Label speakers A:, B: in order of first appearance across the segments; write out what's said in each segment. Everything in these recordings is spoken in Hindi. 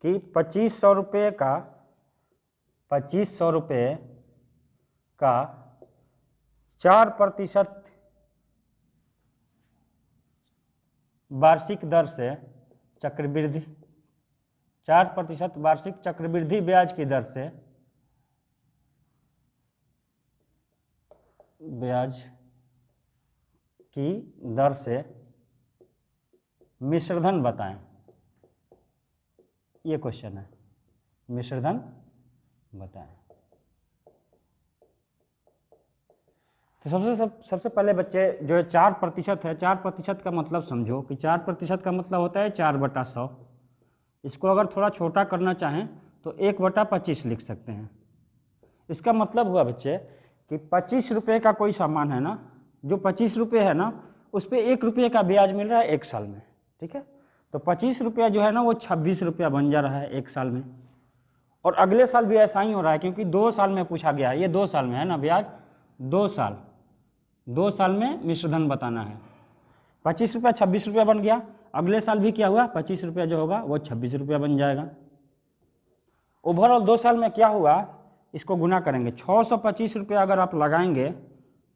A: कि 2500 रुपये का 4% वार्षिक दर से चक्रवृद्धि 4% वार्षिक चक्रवृद्धि ब्याज की दर से मिश्रधन बताएं। ये क्वेश्चन है, मिश्रधन बताएं। तो सबसे पहले बच्चे जो है 4% है, 4% का मतलब समझो कि 4% का मतलब होता है 4/100। इसको अगर थोड़ा छोटा करना चाहें तो 1/25 लिख सकते हैं। इसका मतलब हुआ बच्चे कि 25 रुपये का कोई सामान है ना, जो 25 रुपये है ना, उस पर 1 रुपये का ब्याज मिल रहा है 1 साल में, ठीक है। तो 25 रुपया जो है ना वो 26 रुपया बन जा रहा है 1 साल में। और अगले साल भी ऐसा ही हो रहा है, क्योंकि 2 साल में पूछा गया है, ये 2 साल में है ना ब्याज, 2 साल में मिश्रधन बताना है। 25 रुपया 26 रुपया बन गया, अगले साल भी क्या हुआ, 25 रुपया जो होगा वो 26 रुपया बन जाएगा। ओवरऑल 2 साल में क्या हुआ, इसको गुना करेंगे, 625 रुपया अगर आप लगाएंगे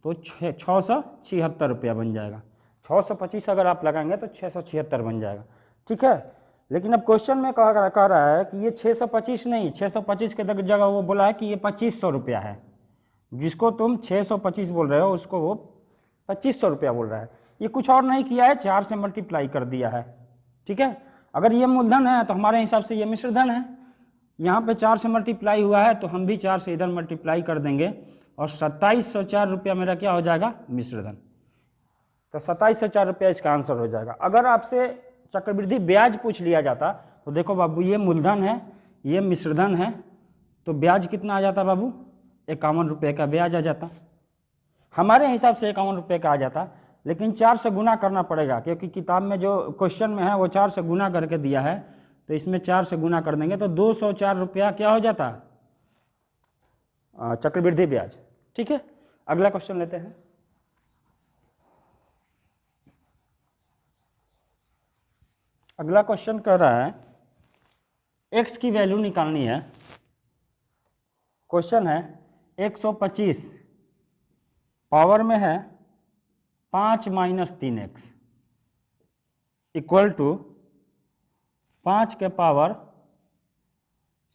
A: तो 676 रुपया बन जाएगा। 625 अगर आप लगाएंगे तो 676 बन जाएगा, ठीक है। लेकिन अब क्वेश्चन में कह रहा है कि ये 625 नहीं, 625 के जगह वो बोला है कि ये 2500 रुपया है। जिसको तुम 625 बोल रहे हो उसको वो 2500 रुपया बोल रहा है। ये कुछ और नहीं किया है, 4 से मल्टीप्लाई कर दिया है, ठीक है। अगर ये मूलधन है तो हमारे हिसाब से ये मिश्रधन है। यहाँ पे 4 से मल्टीप्लाई हुआ है तो हम भी 4 से इधर मल्टीप्लाई कर देंगे और 2704 रुपया मेरा क्या हो जाएगा, मिश्रधन। तो 2704 रुपया इसका आंसर हो जाएगा। अगर आपसे चक्रवृद्धि ब्याज पूछ लिया जाता तो देखो बाबू, ये मूलधन है, ये मिश्रधन है, तो ब्याज कितना आ जाता बाबू, 51 रुपये का ब्याज आ जाता। हमारे हिसाब से 51 रुपये का आ जाता, लेकिन 4 से गुना करना पड़ेगा, क्योंकि किताब में जो क्वेश्चन में है वो 4 से गुना करके दिया है, तो इसमें 4 से गुना कर देंगे तो 204 रुपया क्या हो जाता, चक्रवृद्धि ब्याज, ठीक है। अगला क्वेश्चन लेते हैं। अगला क्वेश्चन कह रहा है x की वैल्यू निकालनी है। क्वेश्चन है 125 पावर में है 5 - 3x इक्वल टू 5 के पावर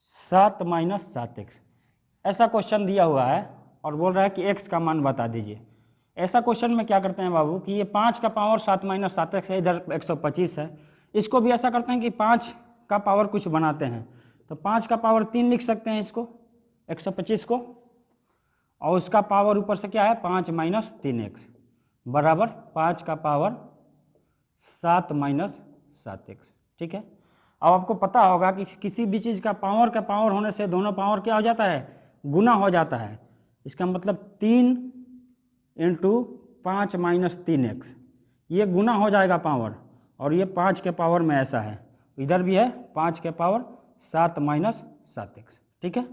A: 7 - 7x। ऐसा क्वेश्चन दिया हुआ है और बोल रहा है कि x का मान बता दीजिए। ऐसा क्वेश्चन में क्या करते हैं बाबू कि ये 5 का पावर 7 - 7x है, इधर 125 है। इसको भी ऐसा करते हैं कि 5 का पावर कुछ बनाते हैं, तो 5 का पावर 3 लिख सकते हैं इसको, 125 को, और उसका पावर ऊपर से क्या है 5 - 3x बराबर 5 का पावर 7 - 7x, ठीक है। अब आपको पता होगा कि किसी भी चीज़ का पावर होने से दोनों पावर क्या हो जाता है, गुना हो जाता है। इसका मतलब 3 × 5 - 3x, ये गुना हो जाएगा पावर, और ये 5 के पावर में ऐसा है, इधर भी है 5 के पावर 7 - 7x, ठीक है।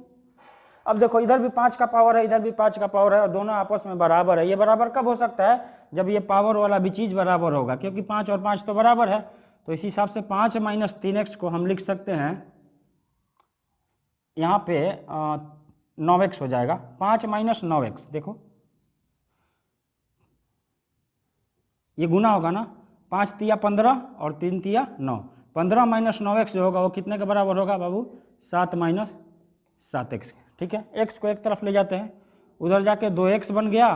A: अब देखो इधर भी 5 का पावर है, इधर भी 5 का पावर है, और दोनों आपस में बराबर है। ये बराबर कब हो सकता है, जब ये पावर वाला भी चीज़ बराबर होगा, क्योंकि 5 और 5 तो बराबर है। तो इस हिसाब से 5 - 3x को हम लिख सकते हैं, यहाँ पे 9x हो जाएगा। 5 - 9x, देखो ये गुना होगा ना, 5 तिया 15 और 3 तिया 9, 15 - 9x जो होगा वो कितने के बराबर होगा बाबू, 7 - 7x, ठीक है। x को एक तरफ ले जाते हैं, उधर जाके 2x बन गया,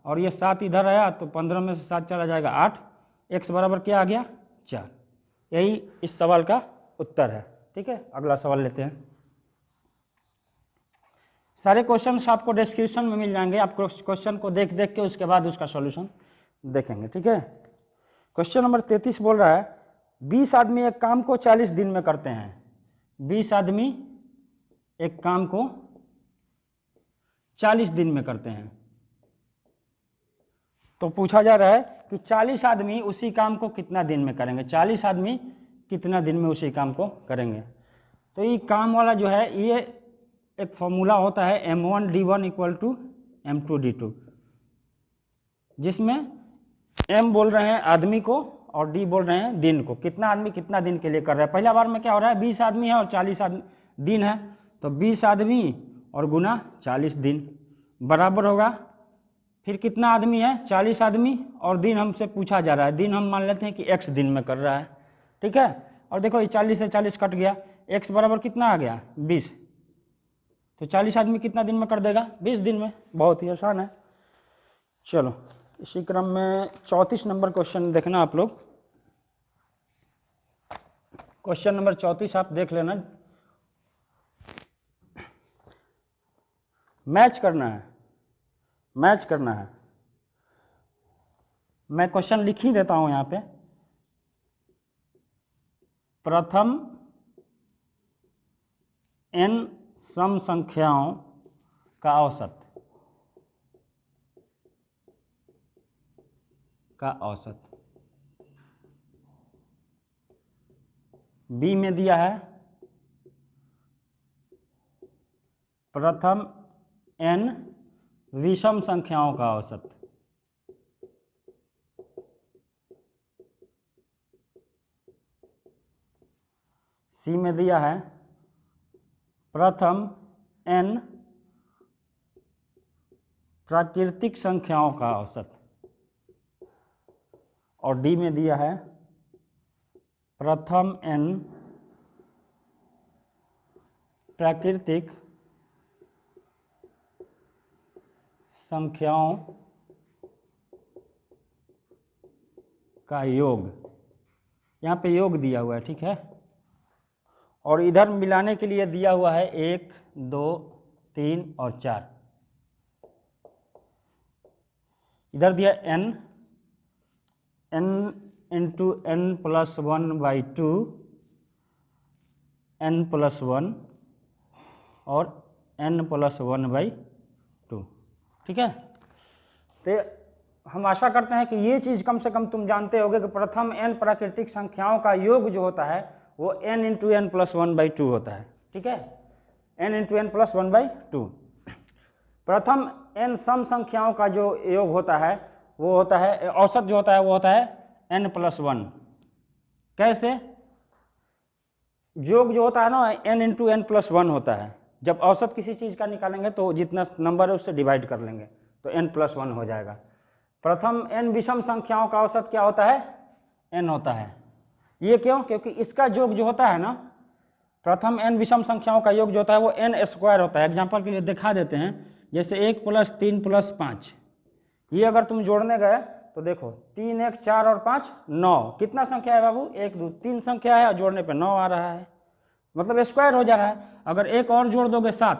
A: और ये 7 इधर आया तो 15 में से 7 चला जाएगा 8, x बराबर क्या आ गया 4। यही इस सवाल का उत्तर है, ठीक है। अगला सवाल लेते हैं। सारे क्वेश्चंस आपको डिस्क्रिप्शन में मिल जाएंगे, आप क्वेश्चन को देख के उसके बाद उसका सॉल्यूशन देखेंगे, ठीक है। क्वेश्चन नंबर 33 बोल रहा है 20 आदमी एक काम को 40 दिन में करते हैं। 20 आदमी एक काम को 40 दिन में करते हैं, तो पूछा जा रहा है कि 40 आदमी उसी काम को कितना दिन में करेंगे, 40 आदमी कितना दिन में उसी काम को करेंगे। तो ये काम वाला जो है ये एक फॉर्मूला होता है m1d1 = m2d2, जिसमें m बोल रहे हैं आदमी को और डी बोल रहे हैं दिन को, कितना आदमी कितना दिन के लिए कर रहा है। पहला बार में क्या हो रहा है, 20 आदमी है और 40 दिन है, तो 20 आदमी और गुना 40 दिन बराबर होगा, फिर कितना आदमी है, 40 आदमी, और दिन हमसे पूछा जा रहा है, दिन हम मान लेते हैं कि x दिन में कर रहा है, ठीक है। और देखो ये 40 से 40 कट गया, x बराबर कितना आ गया 20, तो 40 आदमी कितना दिन में कर देगा, 20 दिन में। बहुत ही आसान है। चलो इसी क्रम में 34 नंबर क्वेश्चन देखना आप लोग। क्वेश्चन नंबर 34 आप देख लेना, मैच करना है, मैच करना है। मैं क्वेश्चन लिख ही देता हूं यहां पे। प्रथम n सम संख्याओं का औसत, बी में दिया है प्रथम n विषम संख्याओं का औसत, सी में दिया है प्रथम n प्राकृतिक संख्याओं का औसत, और डी में दिया है प्रथम n प्राकृतिक संख्याओं का योग। यहाँ पे योग दिया हुआ है, ठीक है, और इधर मिलाने के लिए दिया हुआ है 1 2 3 और 4। इधर दिया n into n plus 1/2 n plus 1 और n प्लस 1/2, ठीक है। तो हम आशा करते हैं कि ये चीज़ कम से कम तुम जानते होगे कि प्रथम n प्राकृतिक संख्याओं का योग जो होता है वो n इंटू n प्लस 1/2 होता है, ठीक है, n इंटू n प्लस 1/2। प्रथम n सम संख्याओं का जो योग होता है वो होता है, औसत जो होता है वो होता है n प्लस 1। कैसे, योग जो होता है ना n इंटू n प्लस 1 होता है। जब औसत किसी चीज़ का निकालेंगे तो जितना नंबर है उससे डिवाइड कर लेंगे तो n प्लस 1 हो जाएगा। प्रथम n विषम संख्याओं का औसत क्या होता है, n होता है। ये क्यों, क्योंकि इसका योग जो होता है ना, प्रथम n विषम संख्याओं का योग जो होता है वो n स्क्वायर होता है। एग्जाम्पल के लिए दिखा देते हैं, जैसे 1 प्लस 3 प्लस 5, ये अगर तुम जोड़ने गए तो देखो 3 1 4 और 5 9, कितना संख्या है बाबू, 1 2 3 संख्या है और जोड़ने पे 9 आ रहा है, मतलब स्क्वायर हो जा रहा है। अगर एक और जोड़ दोगे 7,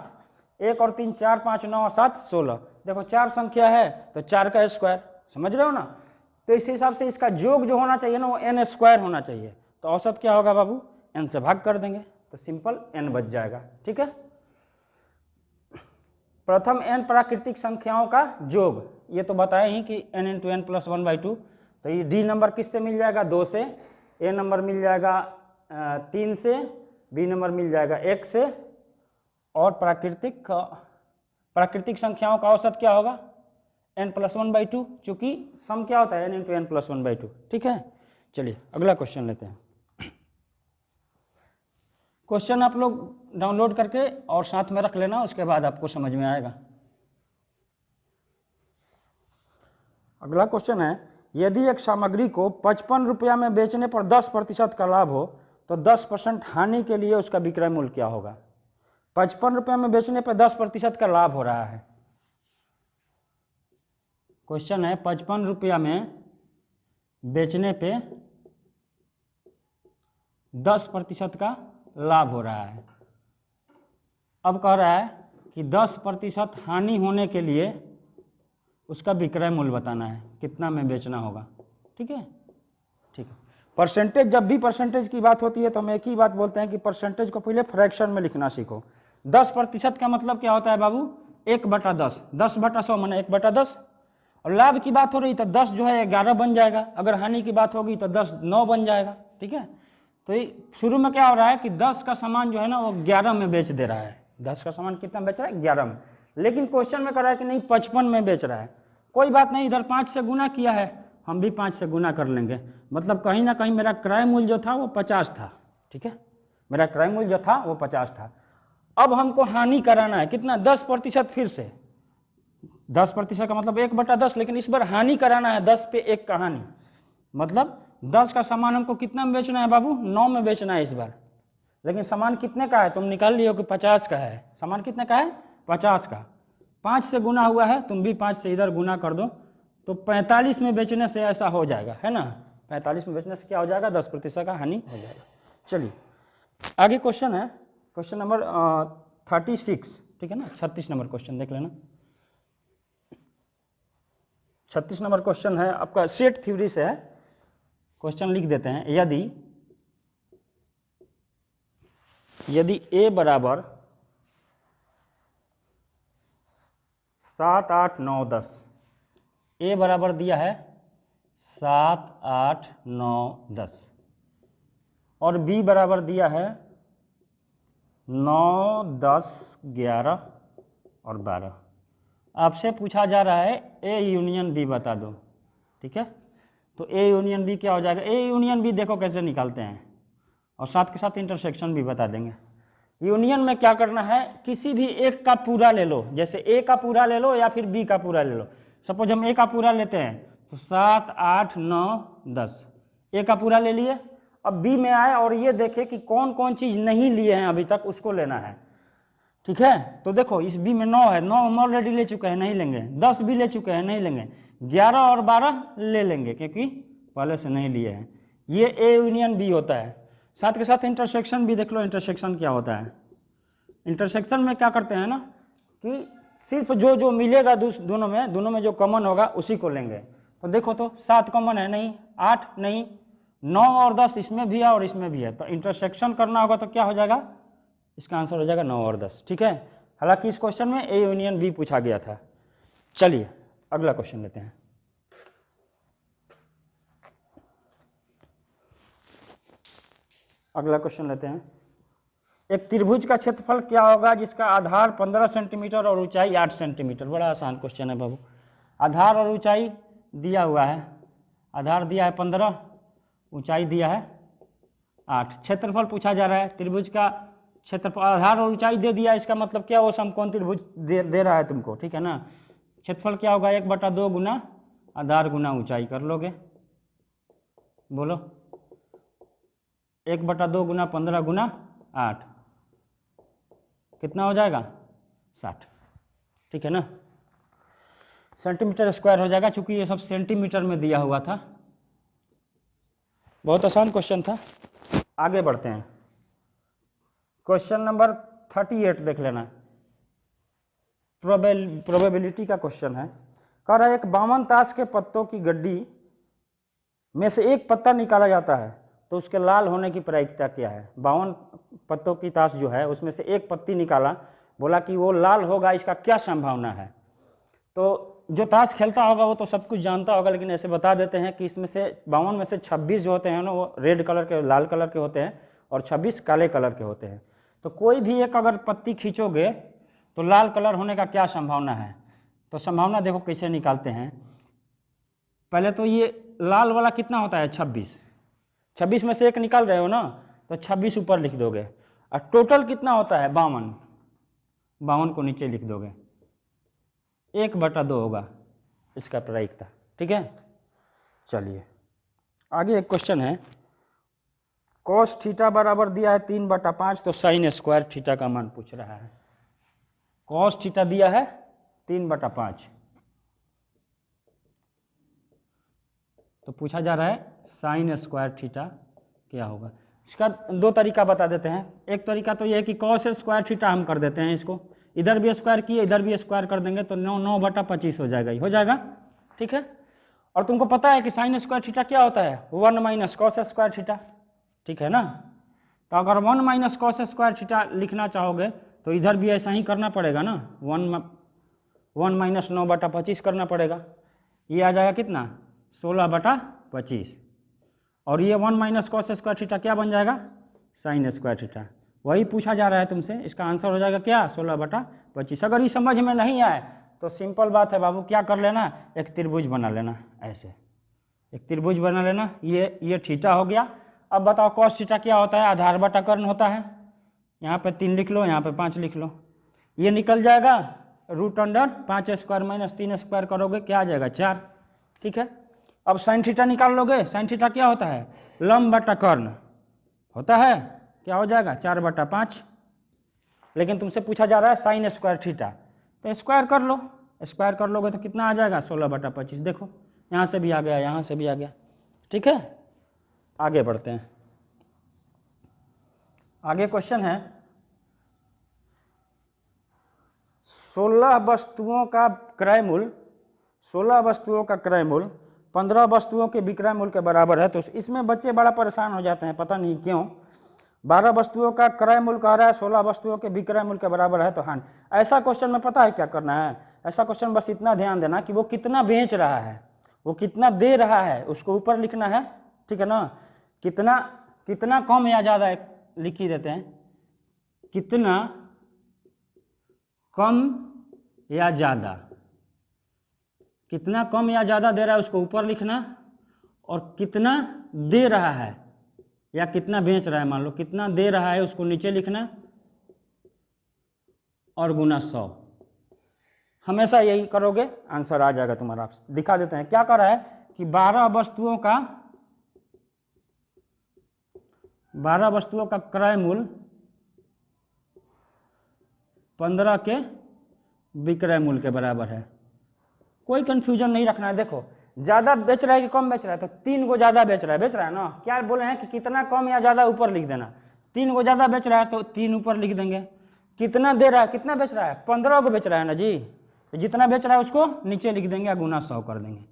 A: 1 और 3 4 5 9 7 16, देखो 4 संख्या है तो 4 का स्क्वायर, समझ रहे हो ना। तो इस हिसाब से इसका योग जो होना चाहिए ना वो n स्क्वायर होना चाहिए। तो औसत क्या होगा बाबू, n से भाग कर देंगे तो सिंपल n बच जाएगा, ठीक है। प्रथम n प्राकृतिक संख्याओं का योग, ये तो बताए ही कि n इंटू n प्लस 1/2। तो ये डी नंबर किससे मिल जाएगा, 2 से, ए नंबर मिल जाएगा 3 से, बी नंबर मिल जाएगा 1 से, और प्राकृतिक संख्याओं का औसत क्या होगा, n प्लस 1/2, चूंकि सम क्या होता है n इंटू n प्लस 1/2, ठीक है। चलिए अगला क्वेश्चन लेते हैं। क्वेश्चन आप लोग डाउनलोड करके और साथ में रख लेना, उसके बाद आपको समझ में आएगा। अगला क्वेश्चन है, यदि एक सामग्री को 55 रुपया में बेचने पर 10% का लाभ हो तो 10% हानि के लिए उसका विक्रय मूल्य क्या होगा। 55 रुपया में बेचने पर 10% का लाभ हो रहा है। क्वेश्चन है 55 रुपया में बेचने पे 10% का लाभ हो रहा है। अब कह रहा है कि 10% हानि होने के लिए उसका विक्रय मूल्य बताना है, कितना में बेचना होगा, ठीक है, ठीक है। परसेंटेज, जब भी परसेंटेज की बात होती है तो हम एक ही बात बोलते हैं कि परसेंटेज को पहले फ्रैक्शन में लिखना सीखो। 10% का मतलब क्या होता है बाबू, 1/10, 10/100 माने 1/10। और लाभ की बात हो रही तो 10 जो है 11 बन जाएगा, अगर हानि की बात होगी तो 10 9 बन जाएगा, ठीक है। तो शुरू में क्या हो रहा है कि 10 का सामान जो है ना वो 11 में बेच दे रहा है। 10 का सामान कितना बेच रहा है, 11 में। लेकिन क्वेश्चन में कह रहा है कि नहीं 55 में बेच रहा है। कोई बात नहीं, इधर 5 से गुना किया है हम भी 5 से गुना कर लेंगे, मतलब कहीं ना कहीं मेरा क्रय मूल्य जो था वो 50 था। ठीक है, मेरा क्रय मूल्य जो था वो 50 था। अब हमको हानि कराना है कितना, 10%। फिर से 10% का मतलब 1/10, लेकिन इस बार हानि कराना है 10 पे 1 का हानि, मतलब 10 का सामान हमको कितना में बेचना है बाबू, 9 में बेचना है इस बार। लेकिन सामान कितने का है, तुम निकाल लियो कि 50 का है। सामान कितने का है, 50 का। 5 से गुना हुआ है, तुम भी 5 से इधर गुना कर दो, तो 45 में बेचने से ऐसा हो जाएगा, है ना। 45 में बेचने से क्या हो जाएगा, 10% का हानि हो जाएगा। चलिए आगे क्वेश्चन है, क्वेश्चन नंबर 36, ठीक है ना। 36 नंबर क्वेश्चन देख लेना। 36 नंबर क्वेश्चन है आपका सेट थ्योरी से है। क्वेश्चन लिख देते हैं, यदि a बराबर 7, 8, 9, 10, a बराबर दिया है 7, 8, 9, 10 और b बराबर दिया है 9, 10, 11 और 12। आपसे पूछा जा रहा है a यूनियन b बता दो। ठीक है, तो a यूनियन b क्या हो जाएगा, a यूनियन b देखो कैसे निकालते हैं, और साथ के साथ इंटरसेक्शन भी बता देंगे। यूनियन में क्या करना है, किसी भी एक का पूरा ले लो, जैसे a का पूरा ले लो या फिर b का पूरा ले लो। सपोज हम a का पूरा लेते हैं तो 7, 8, 9, 10, a का पूरा ले लिए। अब b में आए और ये देखे कि कौन कौन चीज़ नहीं लिए हैं अभी तक, उसको लेना है। ठीक है, तो देखो इस b में 9 है, 9 हम ऑलरेडी ले चुके हैं, नहीं लेंगे। 10 भी ले चुके हैं, नहीं लेंगे। 11 और 12 ले लेंगे क्योंकि पहले से नहीं लिए हैं। ये a यूनियन b होता है। साथ के साथ इंटरसेक्शन भी देख लो, इंटरसेक्शन क्या होता है। इंटरसेक्शन में क्या करते हैं ना कि सिर्फ जो जो मिलेगा दोनों में जो कॉमन होगा उसी को लेंगे। तो देखो तो 7 कॉमन है, नहीं। 8 नहीं। 9 और 10 इसमें भी है और इसमें भी है, तो इंटरसेक्शन करना होगा तो क्या हो जाएगा, इसका आंसर हो जाएगा 9 और 10। ठीक है, हालांकि इस क्वेश्चन में ए यूनियन बी पूछा गया था। चलिए अगला क्वेश्चन लेते हैं। अगला क्वेश्चन लेते हैं, एक त्रिभुज का क्षेत्रफल क्या होगा जिसका आधार 15 सेंटीमीटर और ऊंचाई 8 सेंटीमीटर। बड़ा आसान क्वेश्चन है बाबू। आधार और ऊंचाई दिया हुआ है, आधार दिया है 15, ऊंचाई दिया है 8, क्षेत्रफल पूछा जा रहा है। त्रिभुज का क्षेत्रफल, आधार और ऊंचाई दे दिया, इसका मतलब क्या, वो समकोण त्रिभुज दे रहा है तुमको। ठीक है ना। क्षेत्रफल क्या होगा, 1/2 गुना आधार गुना ऊंचाई कर लोगे, बोलो 1/2 गुना 15 गुना 8 कितना हो जाएगा, 60। ठीक है ना, सेंटीमीटर स्क्वायर हो जाएगा, चूंकि ये सब सेंटीमीटर में दिया हुआ था। बहुत आसान क्वेश्चन था। आगे बढ़ते हैं, क्वेश्चन नंबर 38 देख लेना। प्रोबेबिलिटी का क्वेश्चन है। कह रहा है एक 52 ताश के पत्तों की गड्डी में से एक पत्ता निकाला जाता है तो उसके लाल होने की प्रायिकता क्या है। 52 पत्तों की ताश जो है उसमें से एक पत्ती निकाला, बोला कि वो लाल होगा, इसका क्या संभावना है। तो जो ताश खेलता होगा वो तो सब कुछ जानता होगा, लेकिन ऐसे बता देते हैं कि इसमें से 52 में से 26 जो होते हैं ना वो रेड कलर के, लाल कलर के होते हैं, और 26 काले कलर के होते हैं। तो कोई भी एक अगर पत्ती खींचोगे तो लाल कलर होने का क्या संभावना है। तो संभावना देखो कैसे निकालते हैं। पहले तो ये लाल वाला कितना होता है, 26 में से एक निकाल रहे हो ना, तो 26 ऊपर लिख दोगे, और टोटल कितना होता है 52 को नीचे लिख दोगे, 1/2 होगा इसका प्रायिकता। ठीक है, चलिए आगे एक क्वेश्चन है। कॉस थीटा बराबर दिया है 3/5, तो साइन स्क्वायर थीटा का मान पूछ रहा है। कॉस थीटा दिया है 3/5, तो पूछा जा रहा है साइन स्क्वायर थीटा क्या होगा। इसका 2 तरीका बता देते हैं। एक तरीका तो ये है कि कॉस स्क्वायर थीटा हम कर देते हैं, इसको इधर भी स्क्वायर किए इधर भी स्क्वायर कर देंगे तो 9/25 हो जाएगा, हो जाएगा। ठीक है, और तुमको पता है कि साइन स्क्वायर थीटा क्या होता है, 1 माइनस कॉस स्क्वायर थीटा। ठीक है ना, तो अगर 1 माइनस कॉस स्क्वायर थीटा लिखना चाहोगे तो इधर भी ऐसा ही करना पड़ेगा ना, 1 माइनस 9/25 करना पड़ेगा। ये आ जाएगा कितना, 16/25, और ये 1 माइनस कॉस स्क्वायर थीटा क्या बन जाएगा, साइन स्क्वायर थीटा। वही पूछा जा रहा है तुमसे, इसका आंसर हो जाएगा क्या, 16/25। अगर ये समझ में नहीं आए तो सिंपल बात है बाबू, क्या कर लेना, एक त्रिभुज बना लेना ऐसे। एक त्रिभुज बना लेना, ये थीटा हो गया। अब बताओ कॉस थीटा क्या होता है, आधार बटा कर्ण होता है। यहाँ पे 3 लिख लो, यहाँ पे 5 लिख लो, ये निकल जाएगा root under 5 square minus 3 square करोगे क्या आ जाएगा 4, ठीक है। अब साइन थीटा निकाल लोगे, साइन थीटा क्या होता है, लंब बटा कर्ण होता है, क्या हो जाएगा 4 बटा 5। लेकिन तुमसे पूछा जा रहा है साइन स्क्वायर थीटा, तो स्क्वायर कर लो, स्क्वायर कर लोगे तो कितना आ जाएगा 16 बटा 25। देखो यहाँ से भी आ गया, यहाँ से भी आ गया, ठीक है। आगे बढ़ते हैं, आगे क्वेश्चन है 16 वस्तुओं का क्रय मूल्य, 16 वस्तुओं का क्रय मूल्य 15 वस्तुओं के विक्रय मूल्य के बराबर है। तो इसमें बच्चे बड़ा परेशान हो जाते हैं, पता नहीं क्यों। 12 वस्तुओं का क्रय मूल्य कह रहा है, 16 वस्तुओं के विक्रय मूल्य के बराबर है, तो हाँ ऐसा क्वेश्चन में पता है क्या करना है, ऐसा क्वेश्चन बस इतना ध्यान देना कि वो कितना बेच रहा है, वो कितना दे रहा है, उसको ऊपर लिखना है, ठीक है ना। कितना कम या ज़्यादा लिख ही देते हैं, कितना कम या ज़्यादा, कितना कम या ज़्यादा दे रहा है उसको ऊपर लिखना, और कितना दे रहा है या कितना बेच रहा है, मान लो कितना दे रहा है उसको नीचे लिखना और गुना 100। हमेशा यही करोगे आंसर आ जाएगा तुम्हारा। दिखा देते हैं क्या कर रहा है कि 12 वस्तुओं का क्रय मूल्य 15 के विक्रय मूल्य के बराबर है। कोई कंफ्यूजन नहीं रखना है। देखो ज़्यादा बेच रहा है कि कम बेच रहा है, तो 3 को ज़्यादा बेच रहा है ना। क्या बोले हैं कि कितना कम या ज़्यादा ऊपर लिख देना, 3 को ज़्यादा बेच रहा है तो 3 ऊपर लिख देंगे। कितना दे रहा है, कितना बेच रहा है, 15 को बेच रहा है ना जी, तो जितना बेच रहा है उसको नीचे लिख देंगे या गुना 100 कर देंगे।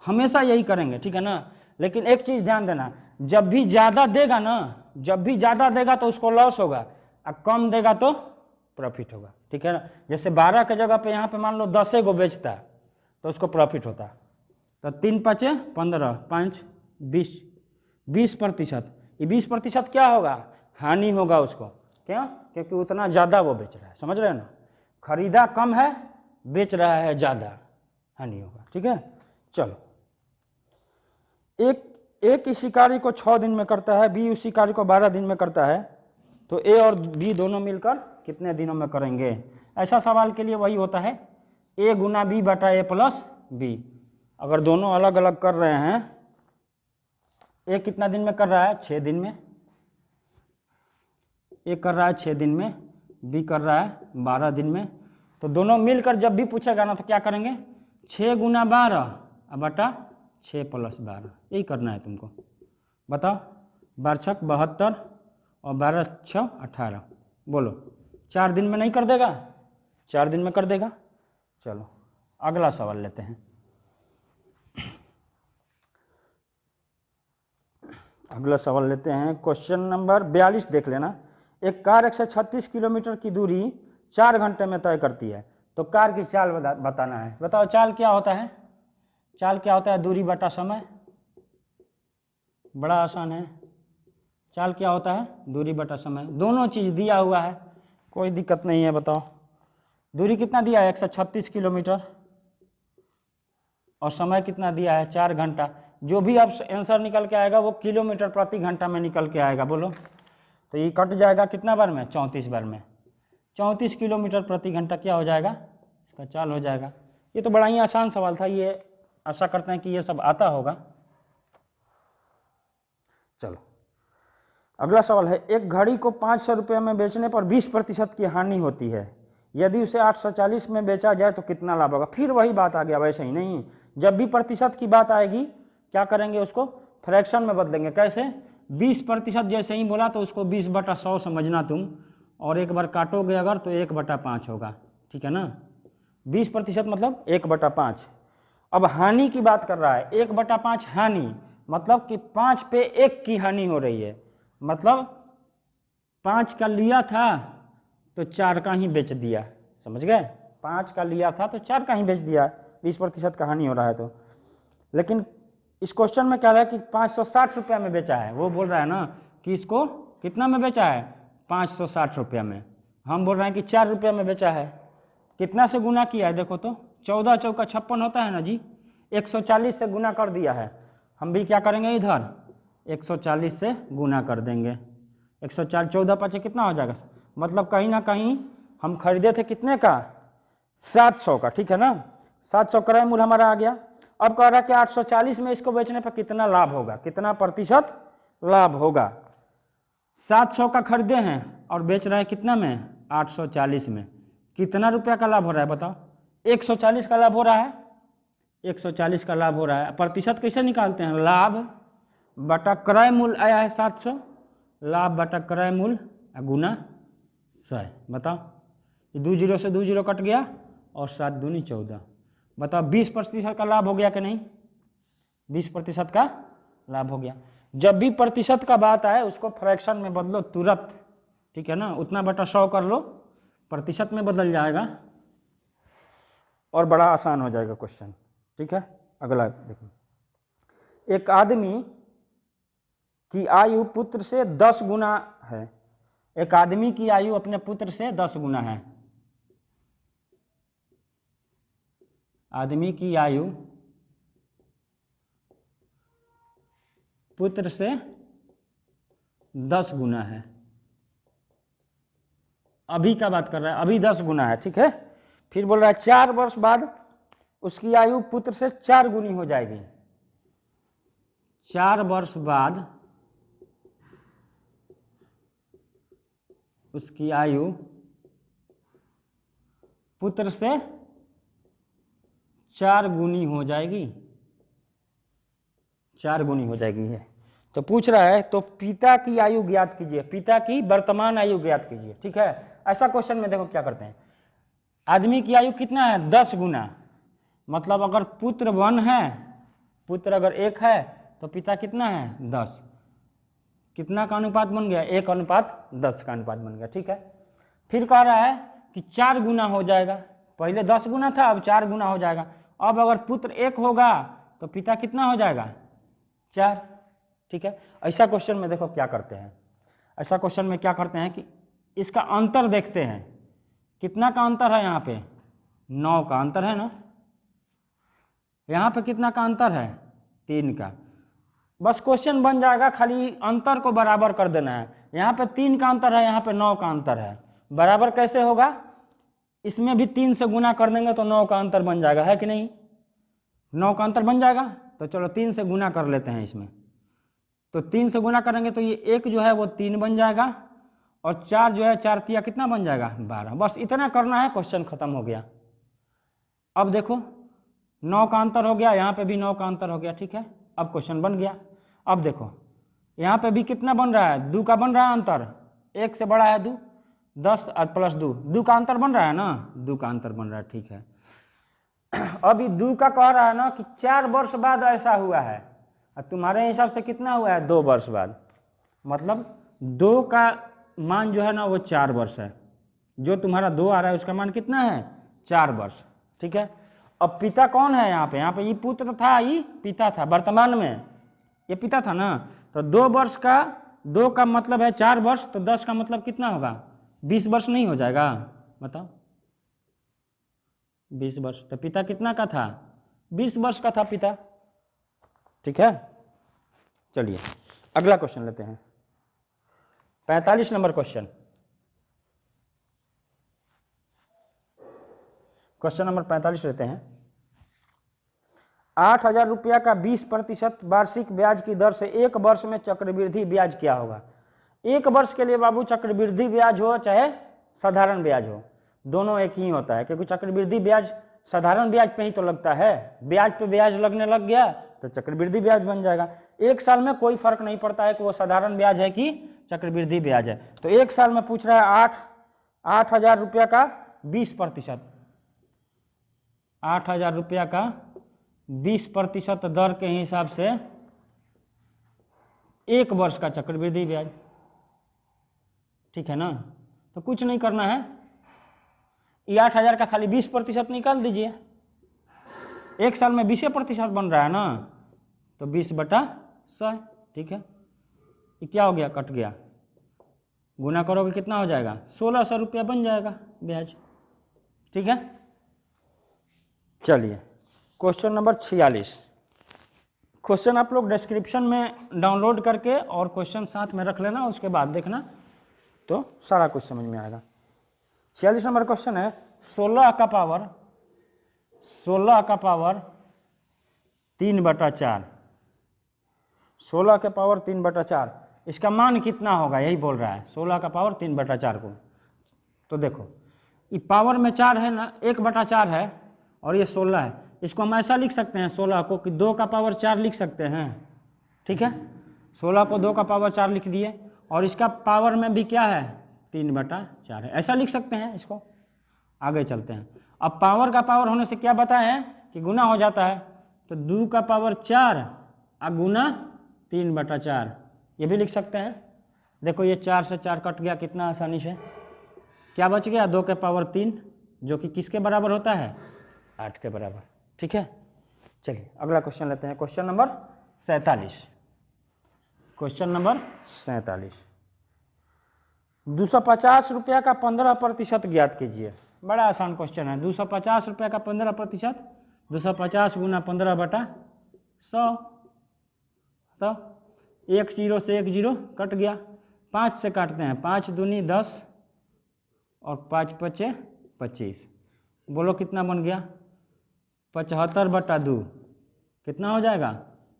A: हमेशा यही करेंगे, ठीक है ना। लेकिन एक चीज़ ध्यान देना, जब भी ज़्यादा देगा ना, जब भी ज़्यादा देगा तो उसको लॉस होगा, और कम देगा तो प्रॉफिट होगा, ठीक है ना। जैसे 12 के जगह पे यहाँ पे मान लो 10 को बेचता तो उसको प्रॉफिट होता, तो 3 5 15 5 20%। ये 20% क्या होगा, हानि होगा उसको। क्यों? क्योंकि उतना ज़्यादा वो बेच रहा है, समझ रहे हो ना। खरीदा कम है, बेच रहा है ज़्यादा, हानि होगा, ठीक है। चलो, एक इसी कार्य को 6 दिन में करता है, बी उसी कार्य को 12 दिन में करता है, तो ए और बी दोनों मिलकर कितने दिनों में करेंगे। ऐसा सवाल के लिए वही होता है ए गुना बी बटा ए प्लस बी। अगर दोनों अलग अलग कर रहे हैं, ए कितना दिन में कर रहा है 6 दिन में, ए कर रहा है 6 दिन में, बी कर रहा है 12 दिन में, तो दोनों मिलकर जब भी पूछेगा ना तो क्या करेंगे 6 गुना 12 बटा 6 प्लस 12, यही करना है तुमको। बताओ 12 छक 72 और 12 6 18, बोलो 4 दिन में नहीं कर देगा, 4 दिन में कर देगा। चलो अगला सवाल लेते हैं। अगला सवाल लेते हैं, क्वेश्चन नंबर 42 देख लेना। एक कार 136 किलोमीटर की दूरी 4 घंटे में तय करती है, तो कार की चाल बताना है। बताओ चाल क्या होता है, चाल क्या होता है, दूरी बटा समय। बड़ा आसान है, चाल क्या होता है, दूरी बटा समय। दोनों चीज़ दिया हुआ है, कोई दिक्कत नहीं है। बताओ दूरी कितना दिया है 136 किलोमीटर, और समय कितना दिया है 4 घंटा। जो भी अब आंसर निकल के आएगा वो किलोमीटर प्रति घंटा में निकल के आएगा। बोलो तो ये कट जाएगा कितना बार में, 34 बार में। 34 किलोमीटर प्रति घंटा क्या हो जाएगा, इसका चाल हो जाएगा। ये तो बड़ा ही आसान सवाल था, ये आशा करते हैं कि ये सब आता होगा। चलो अगला सवाल है, एक घड़ी को 500 रुपये में बेचने पर 20% की हानि होती है, यदि उसे 840 में बेचा जाए तो कितना लाभ होगा। फिर वही बात आ गया, वैसे ही नहीं, जब भी प्रतिशत की बात आएगी क्या करेंगे, उसको फ्रैक्शन में बदलेंगे। कैसे, 20% जैसे ही बोला तो उसको 20/100 समझना तुम, और एक बार काटोगे अगर तो 1/5 होगा, ठीक है ना। 20% मतलब 1/5। अब हानि की बात कर रहा है, 1/5 हानि मतलब कि 5 पे 1 की हानि हो रही है। मतलब 5 का लिया था तो 4 का ही बेच दिया, समझ गए। 5 का लिया था तो 4 का ही बेच दिया, 20% का हानि हो रहा है तो। लेकिन इस क्वेश्चन में क्या रहा है कि 560 रुपया में बेचा है, वो बोल रहा है ना कि इसको कितना में बेचा है 560 रुपया में। हम बोल रहे हैं कि 4 रुपया में बेचा है। कितना से गुना किया है, देखो तो 14 चौका 56 होता है ना जी, 140 से गुना कर दिया है। हम भी क्या करेंगे, इधर 140 से गुना कर देंगे। 104 14 5 कितना हो जाएगा, मतलब कहीं ना कहीं हम खरीदे थे कितने का, 700 का, ठीक है ना। 700 क्रय मूल्य हमारा आ गया। अब कह रहा है कि 840 में इसको बेचने पर कितना लाभ होगा, कितना प्रतिशत लाभ होगा। 700 का खरीदे हैं और बेच रहे हैं कितना में, 840 में, कितना रुपया का लाभ हो रहा है बताओ। 140 का लाभ हो रहा है, 140 का लाभ हो रहा है। प्रतिशत कैसे निकालते हैं, लाभ बटा क्रय मूल्य आया है 700, लाभ बटा क्रय मूल्य गुना 100। बताओ, 2 जीरो से 2 जीरो कट गया और 7 दूनी 14। बताओ 20% का लाभ हो गया कि नहीं, 20% का लाभ हो गया। जब भी प्रतिशत का बात आए उसको फ्रैक्शन में बदलो तुरंत, ठीक है ना। उतना बटा 100 कर लो, प्रतिशत में बदल जाएगा और बड़ा आसान हो जाएगा क्वेश्चन, ठीक है। अगला देखो, एक आदमी की आयु पुत्र से 10 गुना है। एक आदमी की आयु अपने पुत्र से 10 गुना है। आदमी की आयु पुत्र से 10 गुना है। अभी का बात कर रहा है, अभी 10 गुना है, ठीक है। फिर बोल रहा है 4 वर्ष बाद उसकी आयु पुत्र से 4 गुनी हो जाएगी। 4 वर्ष बाद उसकी आयु पुत्र से 4 गुनी हो जाएगी, 4 गुनी हो जाएगी है। तो पूछ रहा है तो पिता की आयु ज्ञात कीजिए, पिता की वर्तमान आयु ज्ञात कीजिए, ठीक है। ऐसा क्वेश्चन में देखो क्या करते हैं, आदमी की आयु कितना है, 10 गुना, मतलब अगर पुत्र 1 है, पुत्र अगर 1 है तो पिता कितना है, 10। कितना का अनुपात बन गया, 1:10 का अनुपात बन गया, ठीक है। फिर कह रहा है कि 4 गुना हो जाएगा, पहले 10 गुना था अब 4 गुना हो जाएगा। अब अगर पुत्र 1 होगा तो पिता कितना हो जाएगा, 4, ठीक है। ऐसा क्वेश्चन में देखो क्या करते हैं, ऐसा क्वेश्चन में क्या करते हैं कि इसका अंतर देखते हैं, कितना का अंतर है, यहाँ पे 9 का अंतर है ना, यहाँ पे कितना का अंतर है, 3 का। बस क्वेश्चन बन जाएगा, खाली अंतर को बराबर कर देना है। यहाँ पे 3 का अंतर है, यहाँ पे 9 का अंतर है, बराबर कैसे होगा, इसमें भी 3 से गुना कर देंगे तो 9 का अंतर बन जाएगा, है कि नहीं, 9 का अंतर बन जाएगा। तो चलो 3 से गुना कर लेते हैं इसमें, तो 3 से गुना करेंगे तो ये 1 जो है वो 3 बन जाएगा और 4 जो है 4 तिया कितना बन जाएगा, 12। बस इतना करना है, क्वेश्चन खत्म हो गया। अब देखो 9 का अंतर हो गया, यहाँ पे भी 9 का अंतर हो गया, ठीक है। अब क्वेश्चन बन गया। अब देखो यहाँ पे भी कितना बन रहा है, 2 का बन रहा है अंतर, 1 से बड़ा है 2, 10 प्लस 2 का अंतर बन रहा है ना, 2 का अंतर बन रहा है, ठीक है। अभी 2 का कह रहा है ना कि 4 वर्ष बाद ऐसा हुआ है, और तुम्हारे हिसाब से कितना हुआ है, 2 वर्ष बाद, मतलब 2 का मान जो है ना वो 4 वर्ष है, जो तुम्हारा 2 आ रहा है उसका मान कितना है, 4 वर्ष, ठीक है। अब पिता कौन है यहाँ पे ये पुत्र था, ये पिता था, वर्तमान में ये पिता था ना। तो 2 वर्ष का, 2 का मतलब है 4 वर्ष, तो 10 का मतलब कितना होगा, 20 वर्ष नहीं हो जाएगा, बताओ 20 वर्ष। तो पिता कितना का था, 20 वर्ष का था पिता, ठीक है। चलिए अगला क्वेश्चन लेते हैं, 45 नंबर क्वेश्चन, क्वेश्चन नंबर 45 लेते हैं। 8,000 रुपया का 20% वार्षिक ब्याज की दर से 1 वर्ष में चक्रवृद्धि ब्याज क्या होगा। 1 वर्ष के लिए बाबू चक्रवृद्धि ब्याज हो चाहे साधारण ब्याज हो, दोनों एक ही होता है, क्योंकि चक्रवृद्धि ब्याज साधारण ब्याज पे ही तो लगता है, ब्याज पे ब्याज लगने लग गया तो चक्रवृद्धि ब्याज बन जाएगा। 1 साल में कोई फर्क नहीं पड़ता है कि वो साधारण ब्याज है कि चक्रवृद्धि ब्याज है। तो 1 साल में पूछ रहा है 8,000 रुपया का 20%, 8,000 रुपया का 20% दर के हिसाब से 1 वर्ष का चक्रवृद्धि ब्याज, ठीक है ना। तो कुछ नहीं करना है, ये 8,000 का खाली 20% निकाल दीजिए, 1 साल में 20% बन रहा है ना, तो 20/100, ठीक है। ये क्या हो गया, कट गया, गुना करोगे कितना हो जाएगा, 1,600 रुपया बन जाएगा ब्याज, ठीक है। चलिए क्वेश्चन नंबर 46, क्वेश्चन आप लोग डिस्क्रिप्शन में डाउनलोड करके और क्वेश्चन साथ में रख लेना, उसके बाद देखना तो सारा कुछ समझ में आएगा। 46 नंबर क्वेश्चन है 16 का पावर 3/4, 16 के पावर 3/4, इसका मान कितना होगा यही बोल रहा है। 16 का पावर 3/4 को तो देखो ये पावर में 4 है ना, 1/4 है और ये 16 है। इसको हम ऐसा लिख सकते हैं 16 को कि 2 का पावर 4 लिख सकते हैं, ठीक है। 16 को 2 का पावर 4 लिख दिए और इसका पावर में भी क्या है 3/4 है, ऐसा लिख सकते हैं इसको। आगे चलते हैं। अब पावर का पावर होने से क्या बताए हैं कि गुना हो जाता है, तो 2 का पावर 4 गुना 3/4 ये भी लिख सकते हैं। देखो ये 4 से 4 कट गया कितना आसानी से, क्या बच गया 2 के पावर 3 जो कि किसके बराबर होता है 8 के बराबर, ठीक है। चलिए अगला क्वेश्चन लेते हैं, क्वेश्चन नंबर 47। क्वेश्चन नंबर 47, 250 रुपया का 15% ज्ञात कीजिए। बड़ा आसान क्वेश्चन है। 250 रुपया का 15%, 250 गुना 15/100, तो 1 0 से 1 0 कट गया, 5 से काटते हैं, 5 दूनी 10 और 5 5 25, बोलो कितना बन गया 75/2, कितना हो जाएगा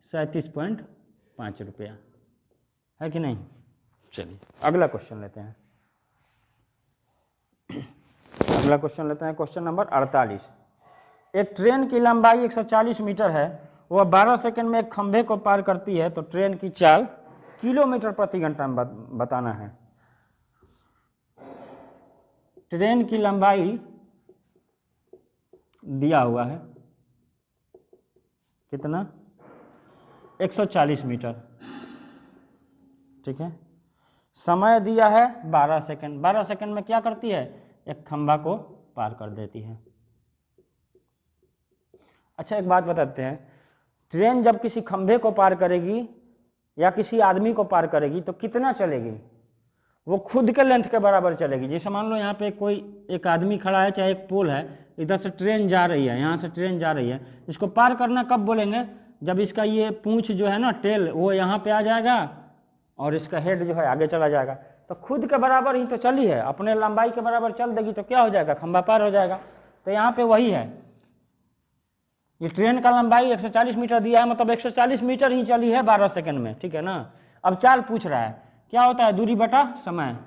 A: 37.5 रुपया, है कि नहीं। चलिए अगला क्वेश्चन लेते हैं। अगला क्वेश्चन लेते हैं, क्वेश्चन नंबर 48। एक ट्रेन की लंबाई 140 मीटर है, वह 12 सेकंड में एक खंभे को पार करती है, तो ट्रेन की चाल किलोमीटर प्रति घंटा में बताना है। ट्रेन की लंबाई दिया हुआ है कितना 140 मीटर, ठीक है। समय दिया है 12 सेकंड, 12 सेकंड में क्या करती है एक खंभा को पार कर देती है। अच्छा एक बात बताते हैं, ट्रेन जब किसी खंभे को पार करेगी या किसी आदमी को पार करेगी तो कितना चलेगी, वो खुद के लेंथ के बराबर चलेगी। जैसे मान लो यहाँ पे कोई एक आदमी खड़ा है, चाहे एक पोल है, इधर से ट्रेन जा रही है, यहाँ से ट्रेन जा रही है, इसको पार करना कब बोलेंगे जब इसका ये पूंछ जो है ना टेल वो यहाँ पे आ जाएगा और इसका हेड जो है आगे चला जाएगा, तो खुद के बराबर ही तो चली है, अपने लंबाई के बराबर चल देगी तो क्या हो जाएगा खंभा पार हो जाएगा। तो यहाँ पे वही है, ये ट्रेन का लंबाई 140 मीटर दिया है, मतलब 140 मीटर ही चली है 12 सेकंड में, ठीक है ना। अब चाल पूछ रहा है, क्या होता है दूरी बटा समय,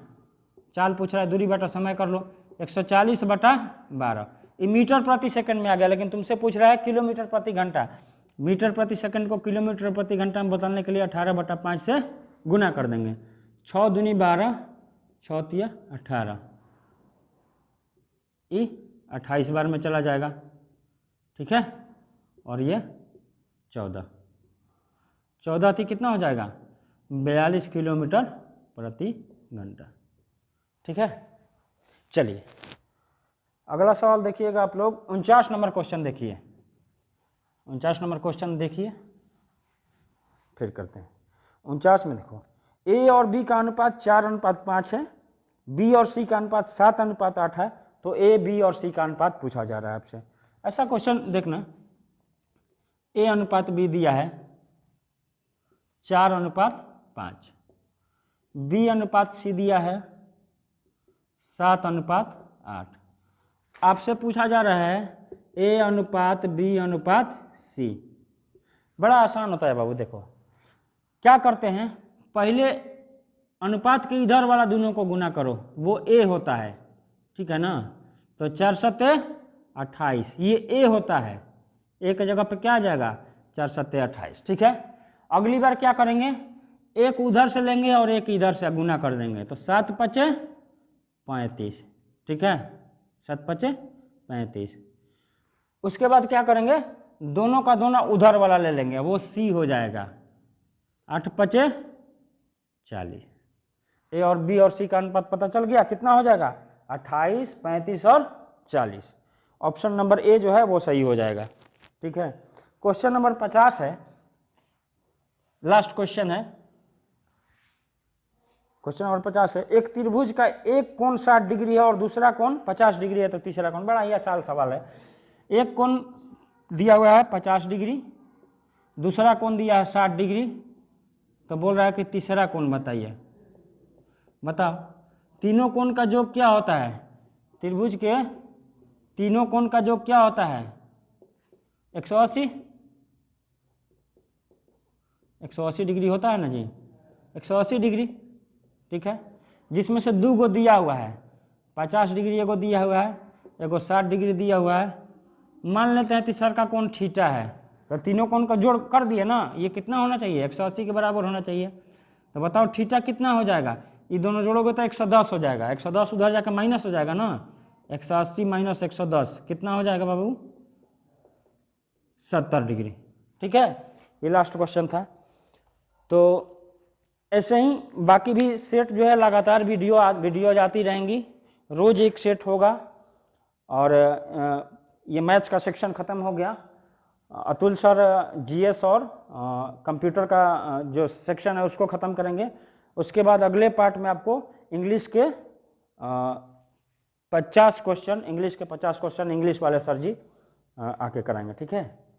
A: चाल पूछ रहा है दूरी बटा समय कर लो, 140/12, ये मीटर प्रति सेकंड में आ गया, लेकिन तुमसे पूछ रहा है किलोमीटर प्रति घंटा। मीटर प्रति सेकंड को किलोमीटर प्रति घंटा में बदलने के लिए 18/5 से गुना कर देंगे, 6 दूनी 12, 6 तिया 18, ये 28 बार में चला जाएगा, ठीक है। और ये 14 थी कितना हो जाएगा 42 किलोमीटर प्रति घंटा, ठीक है। चलिए अगला सवाल देखिएगा आप लोग, 49 नंबर क्वेश्चन देखिए, 49 नंबर क्वेश्चन देखिए फिर करते हैं। 49 में देखो ए और बी का अनुपात 4:5 है, बी और सी का अनुपात 7:8 है, तो ए बी और सी का अनुपात पूछा जा रहा है आपसे। ऐसा क्वेश्चन देखना, ए अनुपात बी दिया है 4:5, बी अनुपात सी दिया है 7:8, आपसे पूछा जा रहा है ए अनुपात बी अनुपात सी। बड़ा आसान होता है बाबू, देखो क्या करते हैं, पहले अनुपात के इधर वाला दोनों को गुना करो, वो ए होता है, ठीक है ना। तो 4 7 28 ये ए होता है, ए की जगह पे क्या आ जाएगा 4 7 28, ठीक है। अगली बार क्या करेंगे, एक उधर से लेंगे और एक इधर से गुना कर देंगे, तो 7 5 35, ठीक है, 7 5 35। उसके बाद क्या करेंगे, दोनों का दोनों उधर वाला ले लेंगे, वो सी हो जाएगा, 8 5 40। ए और बी और सी का अनुपात पता चल गया, कितना हो जाएगा 28 35 और 40। ऑप्शन नंबर ए जो है वो सही हो जाएगा, ठीक है। क्वेश्चन नंबर 50 है, लास्ट क्वेश्चन है, क्वेश्चन नंबर 50 है, एक त्रिभुज का एक कोण 60 डिग्री है और दूसरा कोण 50 डिग्री है, तो तीसरा कोण, बड़ा ही आसान सवाल है। एक कोण दिया हुआ है 50 डिग्री, दूसरा कोण दिया है 60 डिग्री, तो बोल रहा है कि तीसरा कोण बताइए। बताओ तीनों कोण का योग क्या होता है, त्रिभुज के तीनों कोण का योग क्या होता है 180 डिग्री होता है ना जी, 180 डिग्री। ठीक है, जिसमें से 2 गो दिया हुआ है, 50 डिग्री एगो दिया हुआ है, एगो 60 डिग्री दिया हुआ है। मान लेते हैं तीसरा का कोण थीटा है, तो तीनों कोण का जोड़ कर दिए ना, ये कितना होना चाहिए 180 के बराबर होना चाहिए। तो बताओ थीटा कितना हो जाएगा, ये दोनों जोड़ोगे तो 110 हो जाएगा, 110 उधर जाकर माइनस हो जाएगा ना, 180 माइनस 110 कितना हो जाएगा बाबू 70 डिग्री। ठीक है, ये लास्ट क्वेश्चन था। तो ऐसे ही बाकी भी सेट जो है लगातार वीडियो आती रहेंगी, रोज एक सेट होगा। और ये मैथ्स का सेक्शन ख़त्म हो गया। अतुल सर जीएस और कंप्यूटर का जो सेक्शन है उसको ख़त्म करेंगे। उसके बाद अगले पार्ट में आपको इंग्लिश के 50 क्वेश्चन इंग्लिश वाले सर जी आके कराएंगे। ठीक है।